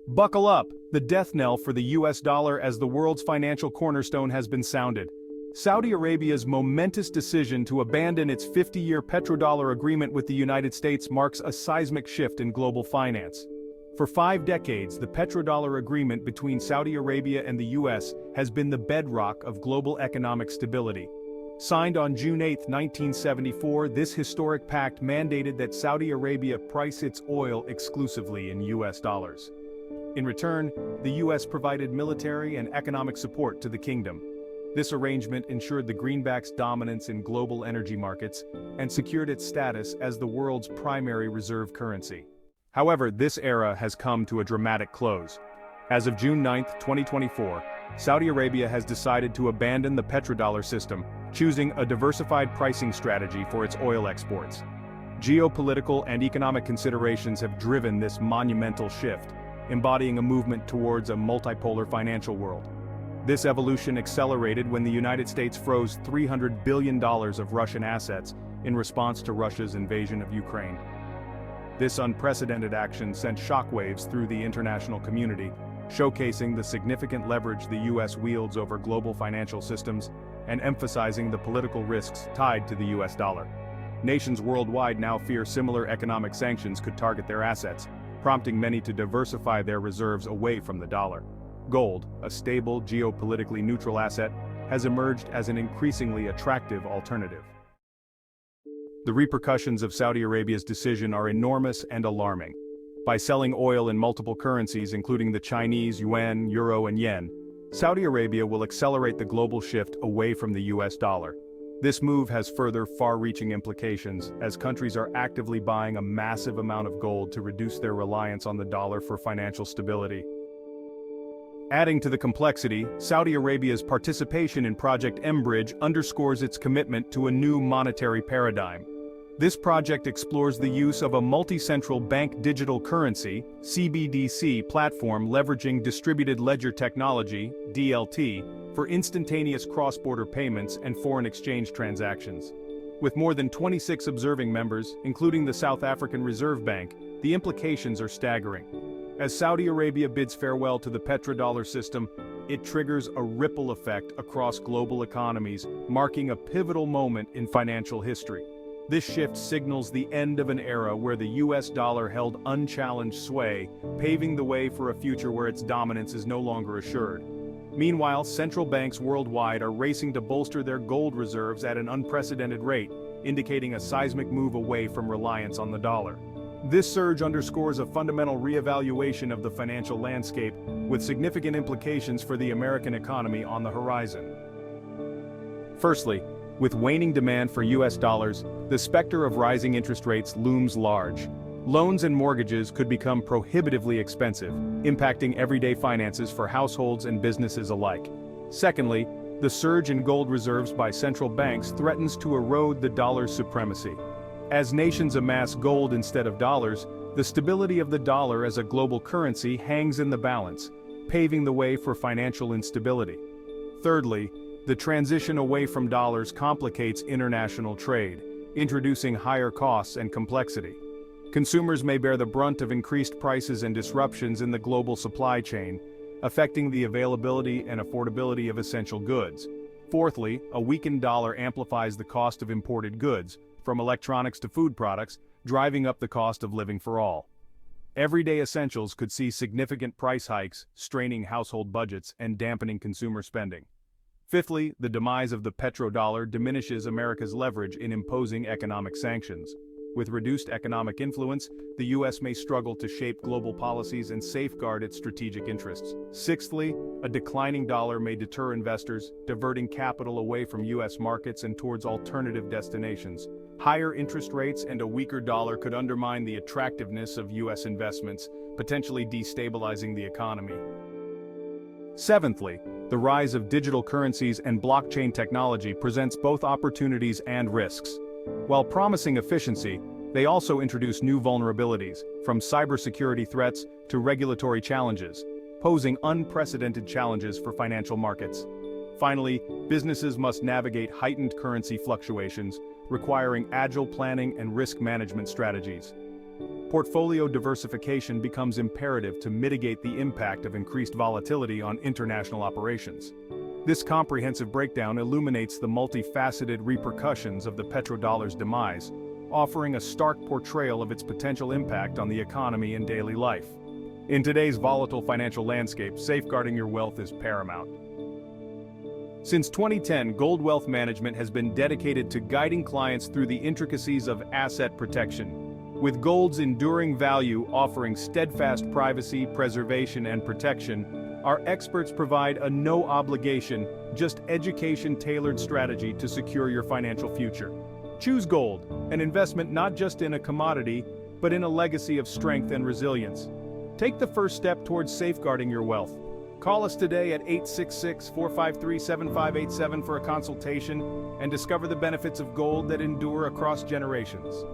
Buckle up, the death knell for the US dollar as the world's financial cornerstone has been sounded. Saudi Arabia's momentous decision to abandon its 50-year petrodollar agreement with the United States marks a seismic shift in global finance. For 5 decades, the petrodollar agreement between Saudi Arabia and the US has been the bedrock of global economic stability. Signed on June 8, 1974, this historic pact mandated that Saudi Arabia price its oil exclusively in US dollars. In return, the US provided military and economic support to the kingdom. This arrangement ensured the greenback's dominance in global energy markets and secured its status as the world's primary reserve currency. However, this era has come to a dramatic close. As of June 9, 2024, Saudi Arabia has decided to abandon the petrodollar system, choosing a diversified pricing strategy for its oil exports. Geopolitical and economic considerations have driven this monumental shift, embodying a movement towards a multipolar financial world. This evolution accelerated when the United States froze $300 billion of Russian assets in response to Russia's invasion of Ukraine. This unprecedented action sent shockwaves through the international community, showcasing the significant leverage the US wields over global financial systems and emphasizing the political risks tied to the US dollar. Nations worldwide now fear similar economic sanctions could target their assets, prompting many to diversify their reserves away from the dollar. Gold, a stable, geopolitically neutral asset, has emerged as an increasingly attractive alternative. The repercussions of Saudi Arabia's decision are enormous and alarming. By selling oil in multiple currencies including the Chinese yuan, euro and yen, Saudi Arabia will accelerate the global shift away from the US dollar. This move has further far-reaching implications, as countries are actively buying a massive amount of gold to reduce their reliance on the dollar for financial stability. Adding to the complexity, Saudi Arabia's participation in Project mBridge underscores its commitment to a new monetary paradigm. This project explores the use of a multi-central bank digital currency (CBDC) platform leveraging distributed ledger technology (DLT) for instantaneous cross-border payments and foreign exchange transactions. With more than 26 observing members, including the South African Reserve Bank, the implications are staggering. As Saudi Arabia bids farewell to the petrodollar system, it triggers a ripple effect across global economies, marking a pivotal moment in financial history. This shift signals the end of an era where the US dollar held unchallenged sway, paving the way for a future where its dominance is no longer assured. Meanwhile, central banks worldwide are racing to bolster their gold reserves at an unprecedented rate, indicating a seismic move away from reliance on the dollar. This surge underscores a fundamental reevaluation of the financial landscape, with significant implications for the American economy on the horizon. Firstly, with waning demand for US dollars, the specter of rising interest rates looms large. Loans and mortgages could become prohibitively expensive, impacting everyday finances for households and businesses alike. Secondly, the surge in gold reserves by central banks threatens to erode the dollar's supremacy. As nations amass gold instead of dollars, the stability of the dollar as a global currency hangs in the balance, paving the way for financial instability. Thirdly, the transition away from dollars complicates international trade, introducing higher costs and complexity. Consumers may bear the brunt of increased prices and disruptions in the global supply chain, affecting the availability and affordability of essential goods. Fourthly, a weakened dollar amplifies the cost of imported goods, from electronics to food products, driving up the cost of living for all. Everyday essentials could see significant price hikes, straining household budgets and dampening consumer spending. Fifthly, the demise of the petrodollar diminishes America's leverage in imposing economic sanctions. With reduced economic influence, the US may struggle to shape global policies and safeguard its strategic interests. Sixthly, a declining dollar may deter investors, diverting capital away from US markets and towards alternative destinations. Higher interest rates and a weaker dollar could undermine the attractiveness of US investments, potentially destabilizing the economy. Seventhly, the rise of digital currencies and blockchain technology presents both opportunities and risks. While promising efficiency, they also introduce new vulnerabilities, from cybersecurity threats to regulatory challenges, posing unprecedented challenges for financial markets. Finally, businesses must navigate heightened currency fluctuations, requiring agile planning and risk management strategies. portfolio diversification becomes imperative to mitigate the impact of increased volatility on international operations. This comprehensive breakdown illuminates the multifaceted repercussions of the petrodollar's demise, offering a stark portrayal of its potential impact on the economy and daily life. In today's volatile financial landscape, safeguarding your wealth is paramount. Since 2010, Gold Wealth Management has been dedicated to guiding clients through the intricacies of asset protection, with gold's enduring value offering steadfast privacy, preservation, and protection. Our experts provide a no-obligation, just education-tailored strategy to secure your financial future. Choose gold, an investment not just in a commodity, but in a legacy of strength and resilience. Take the first step towards safeguarding your wealth. Call us today at 866-453-7587 for a consultation and discover the benefits of gold that endure across generations.